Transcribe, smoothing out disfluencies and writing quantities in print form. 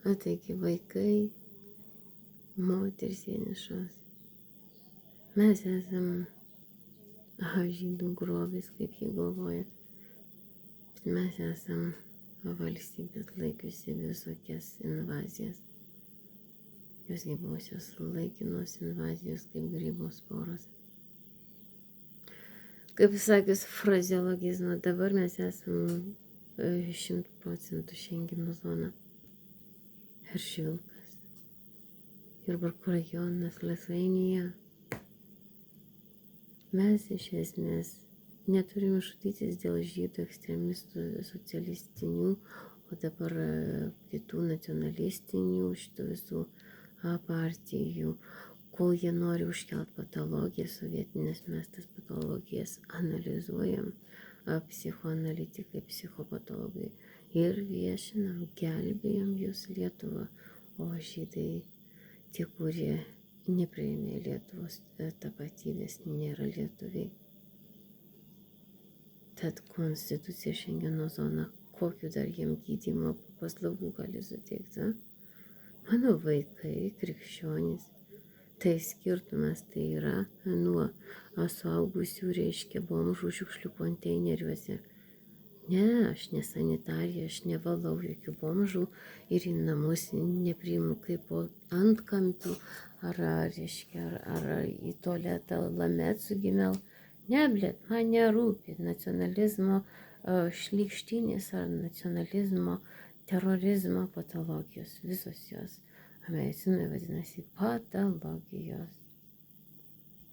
O taigi vaikai, moterys vienišos. Mes esam žydų grobis, kaip jie galvoja. Bet mes esam valstybės laikiusi visokias invazijas. Jos gyvuosios laikinos invazijos kaip grybo sporos. Kaip sakius frazeologizmą, dabar mes esam 100% Šengeno zona. Ir Švilkas. Jurbarko rajonas, Lithuanija. Mes iš esmės neturime šudytis dėl žydų ekstremistų socialistinių, o dabar kitų nacionalistinių šitų visų partijų. Kol jie nori užkelt patologijas sovietinės, mes tas patologijas analizuojam, psichoanalitikai, psichopatologai, ir viešinam, gelbėjom jūs Lietuvą, o žydai, tie, kurie nepriėmė Lietuvos tapatybės, nėra lietuviai. Tad konstitucija Šengeno zona, kokiu dar jiem gydymo paslaugų gali suteikti? Mano vaikai, krikščionys. Tai skirtumas tai yra nuo suaugusių, reiškia, bomžų šiukšlių konteineriuose. Ne, aš ne sanitarija, aš nevalau jokių bomžų ir į namus nepriimu kaip po antkampių ar į tualetą lametsų gimel. Ne, blėt, man nerūpi nacionalizmo šlykštynės ar nacionalizmo, terorizmo patologijos, visos jos. Medicinoje vadinasi patologijos.